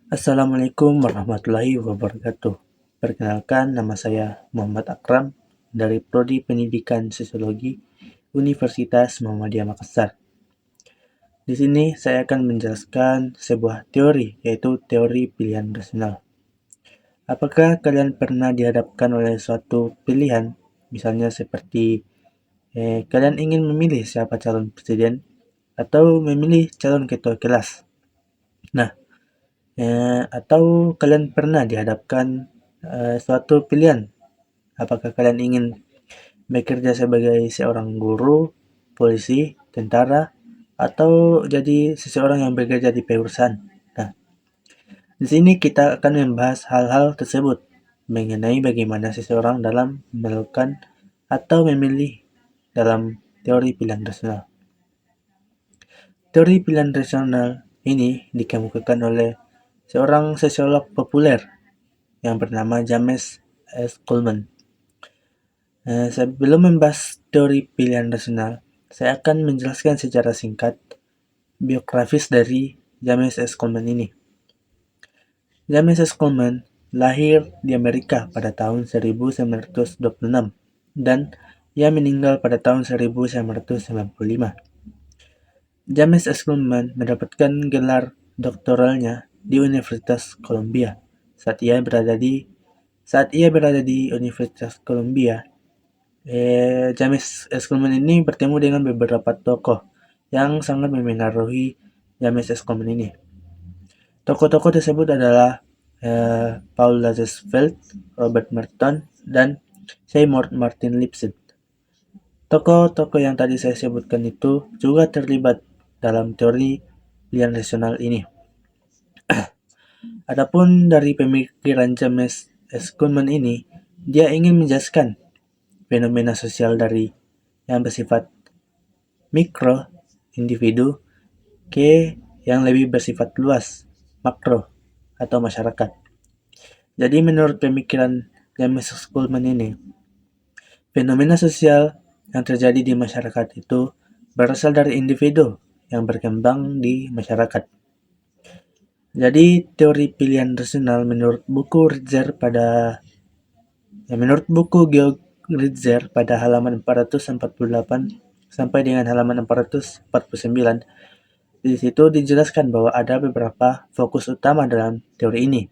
Assalamualaikum warahmatullahi wabarakatuh. Perkenalkan, nama saya Muhammad Akram dari Prodi Pendidikan Sosiologi Universitas Muhammadiyah Makassar. Di sini saya akan menjelaskan sebuah teori, yaitu teori pilihan rasional. Apakah kalian pernah dihadapkan oleh suatu pilihan, misalnya seperti kalian ingin memilih siapa calon presiden atau memilih calon ketua kelas? Nah, atau kalian pernah dihadapkan suatu pilihan, apakah kalian ingin bekerja sebagai seorang guru, polisi, tentara, atau jadi seseorang yang bekerja di perusahaan? Nah, di sini kita akan membahas hal-hal tersebut mengenai bagaimana seseorang dalam melakukan atau memilih dalam teori pilihan rasional. Teori pilihan rasional ini dikemukakan oleh seorang sosiolog populer yang bernama James S. Coleman. Sebelum membahas teori pilihan rasional, saya akan menjelaskan secara singkat biografis dari James S. Coleman ini. James S. Coleman lahir di Amerika pada tahun 1926 dan ia meninggal pada tahun 1995. James S. Coleman mendapatkan gelar doktoralnya di Universitas Columbia. Saat ia berada di Universitas Columbia, James S. Coleman ini bertemu dengan beberapa tokoh yang sangat memengaruhi James S. Coleman ini. Tokoh-tokoh tersebut adalah Paul Lazarsfeld, Robert Merton, dan Seymour Martin Lipset. Tokoh-tokoh yang tadi saya sebutkan itu juga terlibat dalam teori pilihan rasional ini. Adapun dari pemikiran James S. Coleman ini, dia ingin menjelaskan fenomena sosial dari yang bersifat mikro, individu, ke yang lebih bersifat luas, makro, atau masyarakat. Jadi menurut pemikiran James S. Coleman ini, fenomena sosial yang terjadi di masyarakat itu berasal dari individu yang berkembang di masyarakat. Jadi teori pilihan rasional menurut buku Georg Ritzer pada halaman 448 sampai dengan halaman 449, di situ dijelaskan bahwa ada beberapa fokus utama dalam teori ini,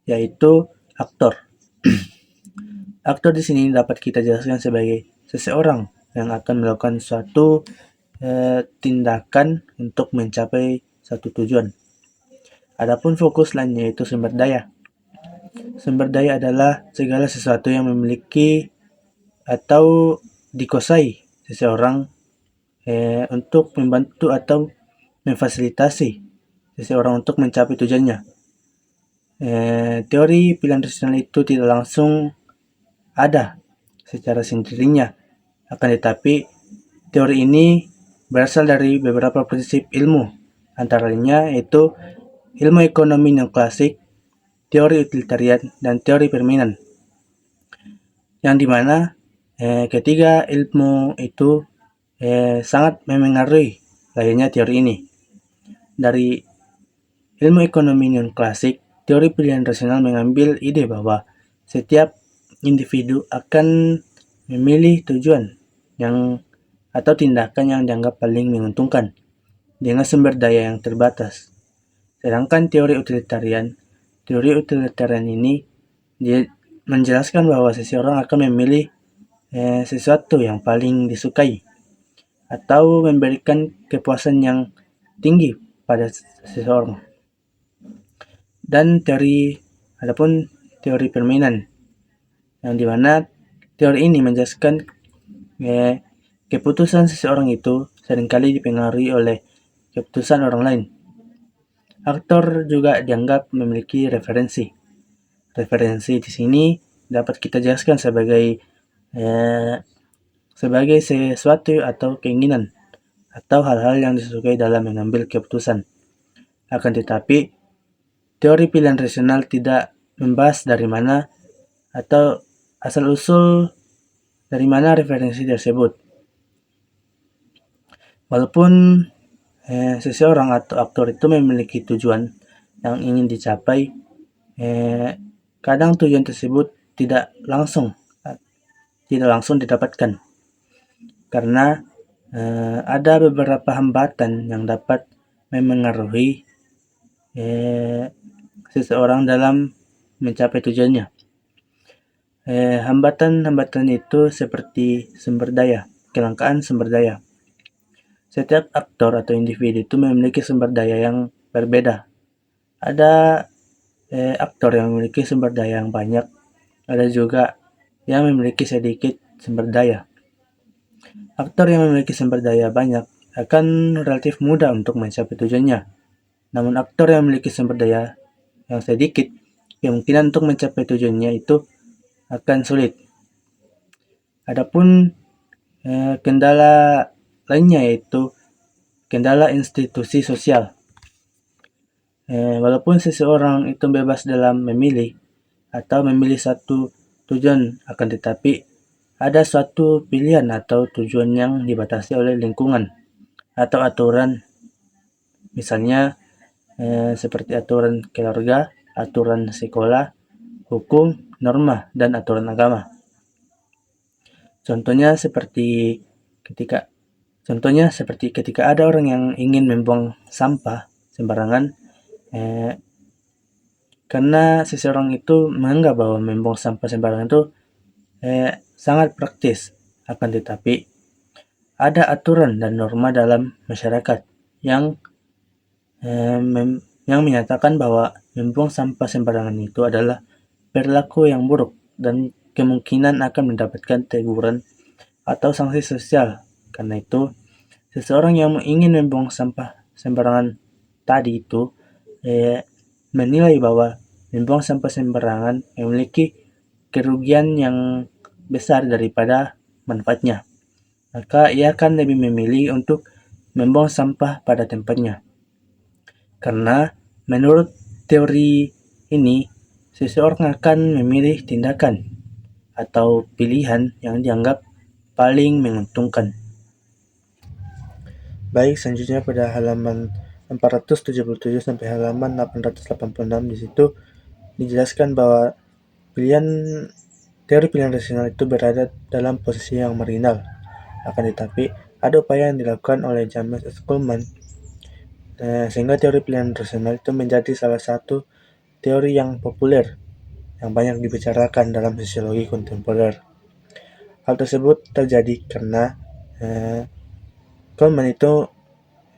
yaitu aktor. Aktor di sini dapat kita jelaskan sebagai seseorang yang akan melakukan suatu tindakan untuk mencapai satu tujuan. Adapun fokus lainnya yaitu sumber daya. Sumber daya adalah segala sesuatu yang memiliki atau dikuasai seseorang untuk membantu atau memfasilitasi seseorang untuk mencapai tujuannya. Teori pilihan rasional itu tidak langsung ada secara sendirinya, akan tetapi teori ini berasal dari beberapa prinsip ilmu, antara lainnya yaitu ilmu ekonomi neoklasik, teori utilitarian, dan teori permainan, yang dimana ketiga ilmu itu sangat memengaruhi lahirnya teori ini. Dari ilmu ekonomi neoklasik, teori pilihan rasional mengambil ide bahwa setiap individu akan memilih tujuan yang atau tindakan yang dianggap paling menguntungkan dengan sumber daya yang terbatas. Sedangkan teori utilitarian ini dia menjelaskan bahwa seseorang akan memilih sesuatu yang paling disukai atau memberikan kepuasan yang tinggi pada seseorang. Dan adapun teori permainan, yang dimana teori ini menjelaskan keputusan seseorang itu seringkali dipengaruhi oleh keputusan orang lain. Aktor juga dianggap memiliki referensi. Referensi di sini dapat kita jelaskan sebagai sesuatu atau keinginan atau hal-hal yang disukai dalam mengambil keputusan. Akan tetapi, teori pilihan rasional tidak membahas dari mana atau asal-usul dari mana referensi tersebut. Walaupun seseorang atau aktor itu memiliki tujuan, yang ingin dicapai, kadang tujuan tersebut tidak langsung didapatkan karena ada beberapa hambatan yang dapat memengaruhi seseorang dalam mencapai tujuannya. Hambatan-hambatan itu seperti sumber daya, kelangkaan sumber daya. Setiap aktor atau individu itu memiliki sumber daya yang berbeda. Ada aktor yang memiliki sumber daya yang banyak, ada juga yang memiliki sedikit sumber daya. Aktor yang memiliki sumber daya banyak akan relatif mudah untuk mencapai tujuannya. Namun aktor yang memiliki sumber daya yang sedikit, kemungkinan untuk mencapai tujuannya itu akan sulit. Adapun kendala lainnya yaitu kendala institusi sosial. Walaupun seseorang itu bebas dalam memilih atau memilih satu tujuan, akan tetapi ada suatu pilihan atau tujuan yang dibatasi oleh lingkungan atau aturan, misalnya seperti aturan keluarga, aturan sekolah, hukum, norma, dan aturan agama. Contohnya seperti ketika ada orang yang ingin membuang sampah sembarangan, karena seseorang itu menganggap bahwa membuang sampah sembarangan itu sangat praktis, akan tetapi ada aturan dan norma dalam masyarakat yang menyatakan bahwa membuang sampah sembarangan itu adalah perilaku yang buruk dan kemungkinan akan mendapatkan teguran atau sanksi sosial. Karena itu, seseorang yang ingin membuang sampah sembarangan tadi itu menilai bahwa membuang sampah sembarangan memiliki kerugian yang besar daripada manfaatnya. Maka ia akan lebih memilih untuk membuang sampah pada tempatnya. Karena menurut teori ini, seseorang akan memilih tindakan atau pilihan yang dianggap paling menguntungkan. Baik, selanjutnya pada halaman 477 sampai halaman 886 di situ dijelaskan bahwa teori pilihan rasional itu berada dalam posisi yang marginal. Akan tetapi, ada upaya yang dilakukan oleh James S. Coleman sehingga teori pilihan rasional itu menjadi salah satu teori yang populer yang banyak dibicarakan dalam sosiologi kontemporer. Hal tersebut terjadi karena Coleman itu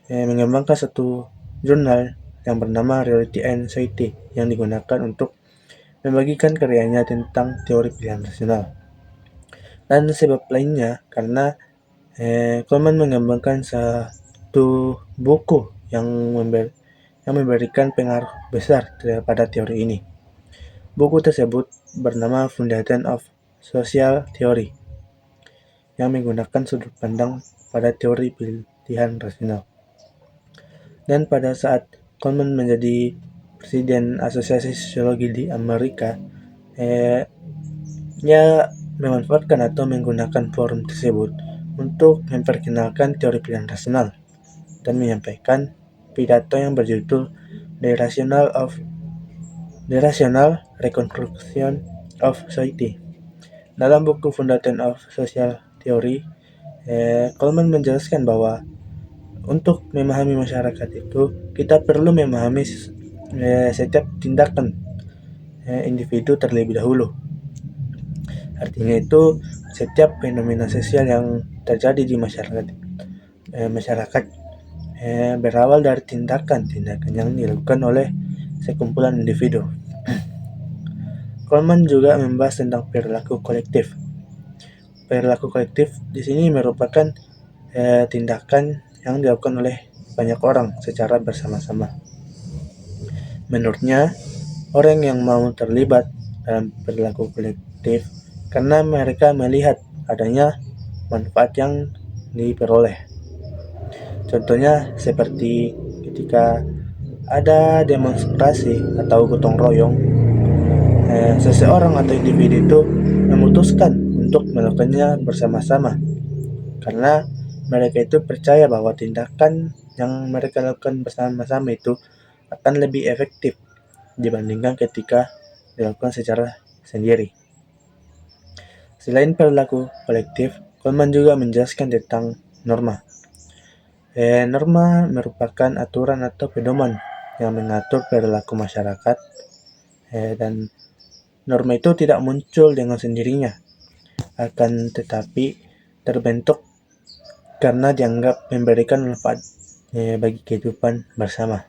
mengembangkan satu jurnal yang bernama Reality and Society yang digunakan untuk membagikan karyanya tentang teori pilihan rasional. Dan sebab lainnya karena Coleman mengembangkan satu buku yang memberikan pengaruh besar pada teori ini. Buku tersebut bernama Foundation of Social Theory yang menggunakan sudut pandang pada teori pilihan rasional. Dan pada saat Coleman menjadi presiden Asosiasi Sosiologi di Amerika, ia memanfaatkan atau menggunakan forum tersebut untuk memperkenalkan teori pilihan rasional dan menyampaikan pidato yang berjudul The Rational Reconstruction of Society. Dalam buku Foundation of Social Theory, Coleman menjelaskan bahwa untuk memahami masyarakat itu, kita perlu memahami setiap tindakan individu terlebih dahulu. Artinya itu, setiap fenomena sosial yang terjadi di masyarakat berawal dari tindakan-tindakan yang dilakukan oleh sekumpulan individu. Coleman juga membahas tentang perilaku kolektif. Perilaku kolektif di sini merupakan tindakan yang dilakukan oleh banyak orang secara bersama-sama. Menurutnya, orang yang mau terlibat dalam perilaku kolektif karena mereka melihat adanya manfaat yang diperoleh. Contohnya seperti ketika ada demonstrasi atau gotong royong, seseorang atau individu itu memutuskan untuk melakukannya bersama-sama karena mereka itu percaya bahwa tindakan yang mereka lakukan bersama-sama itu akan lebih efektif dibandingkan ketika dilakukan secara sendiri. Selain perilaku kolektif, Coleman juga menjelaskan tentang norma. Norma merupakan aturan atau pedoman yang mengatur perilaku masyarakat, dan norma itu tidak muncul dengan sendirinya, akan tetapi terbentuk karena dianggap memberikan manfaat bagi kehidupan bersama.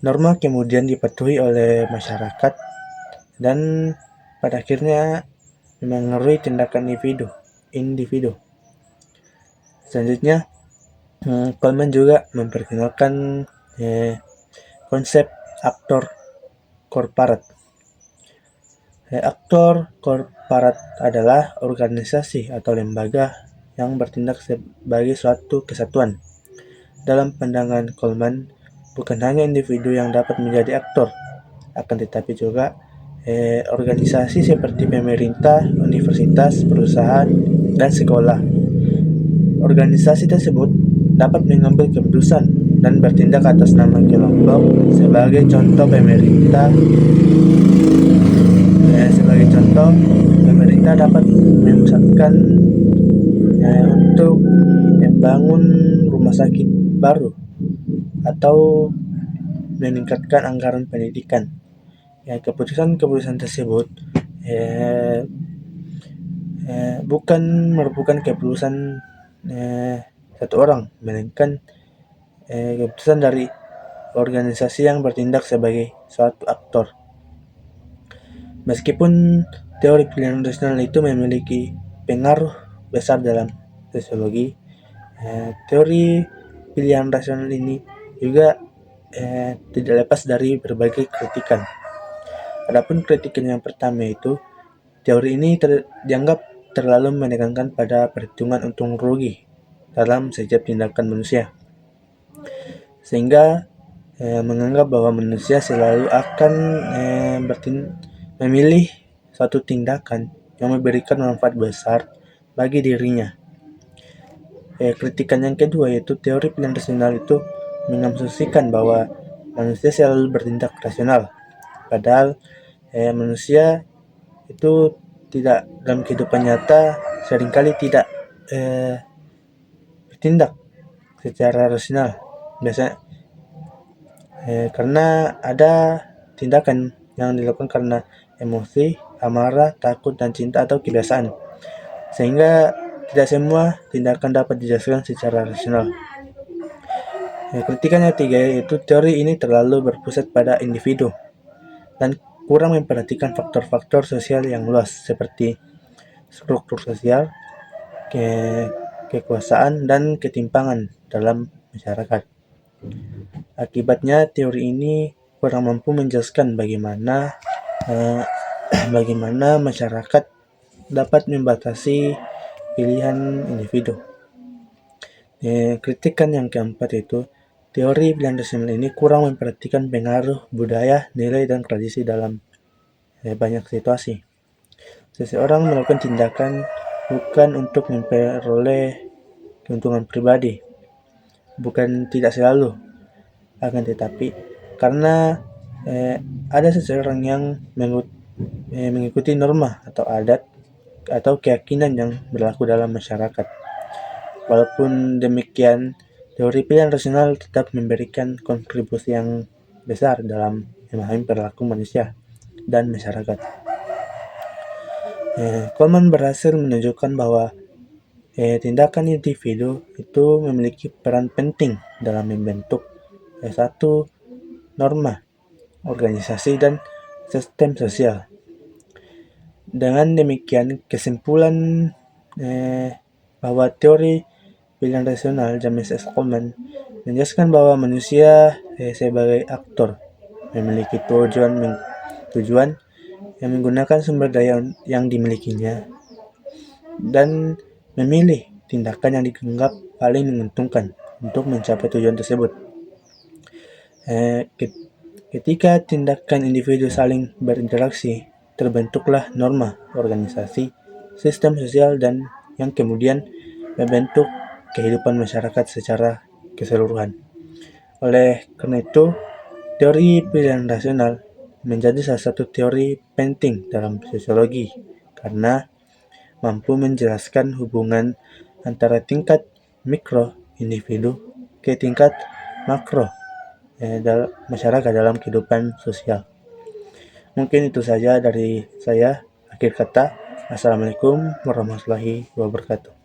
Norma kemudian dipatuhi oleh masyarakat dan pada akhirnya mengaruhi tindakan individu. Selanjutnya, Coleman juga memperkenalkan konsep aktor korporat. Aktor korporat adalah organisasi atau lembaga yang bertindak sebagai suatu kesatuan. Dalam pandangan Coleman, bukan hanya individu yang dapat menjadi aktor, akan tetapi juga organisasi seperti pemerintah, universitas, perusahaan, dan sekolah. Organisasi tersebut dapat mengambil keputusan dan bertindak atas nama kelompok. Sebagai contoh, pemerintah dapat memusatkan untuk membangun rumah sakit baru atau meningkatkan anggaran pendidikan. Keputusan-keputusan tersebut bukan merupakan keputusan satu orang, melainkan keputusan dari organisasi yang bertindak sebagai suatu aktor. Meskipun teori pilihan rasional itu memiliki pengaruh besar dalam sosiologi, teori pilihan rasional ini juga tidak lepas dari berbagai kritikan. Adapun kritikan yang pertama itu, teori ini dianggap terlalu menekankan pada perhitungan untung rugi dalam setiap tindakan manusia, sehingga menganggap bahwa manusia selalu akan memilih suatu tindakan yang memberikan manfaat besar bagi dirinya. Kritikan yang kedua yaitu teori pilihan rasional itu mengasumsikan bahwa manusia selalu bertindak rasional, padahal manusia itu tidak, dalam kehidupan nyata seringkali tidak bertindak secara rasional. Biasanya karena ada tindakan yang dilakukan karena emosi, amarah, takut, dan cinta atau kebiasaan, sehingga tidak semua tindakan dapat dijelaskan secara rasional. Kritikan yang ketiga yaitu teori ini terlalu berpusat pada individu dan kurang memperhatikan faktor-faktor sosial yang luas seperti struktur sosial, kekuasaan, dan ketimpangan dalam masyarakat. Akibatnya, teori ini kurang mampu menjelaskan bagaimana masyarakat dapat membatasi pilihan individu. Kritikan yang keempat itu, teori pilihan rasional ini kurang memperhatikan pengaruh budaya, nilai, dan tradisi dalam banyak situasi. Seseorang melakukan tindakan bukan untuk memperoleh keuntungan pribadi, bukan tidak selalu, akan tetapi karena ada seseorang yang mengikuti norma atau adat atau keyakinan yang berlaku dalam masyarakat. Walaupun demikian, teori pilihan rasional tetap memberikan kontribusi yang besar dalam memahami perilaku manusia dan masyarakat. Coleman berhasil menunjukkan bahwa tindakan individu itu memiliki peran penting dalam membentuk satu norma, organisasi, dan sistem sosial. Dengan demikian, kesimpulan bahwa teori pilihan rasional James S. Coleman menjelaskan bahwa manusia sebagai aktor memiliki tujuan yang menggunakan sumber daya yang dimilikinya dan memilih tindakan yang dianggap paling menguntungkan untuk mencapai tujuan tersebut. Ketika tindakan individu saling berinteraksi, terbentuklah norma, organisasi, sistem sosial, dan yang kemudian membentuk kehidupan masyarakat secara keseluruhan. Oleh karena itu, teori pilihan rasional menjadi salah satu teori penting dalam sosiologi karena mampu menjelaskan hubungan antara tingkat mikro individu ke tingkat makro masyarakat dalam kehidupan sosial. Mungkin itu saja dari saya. Akhir kata, Assalamualaikum warahmatullahi wabarakatuh.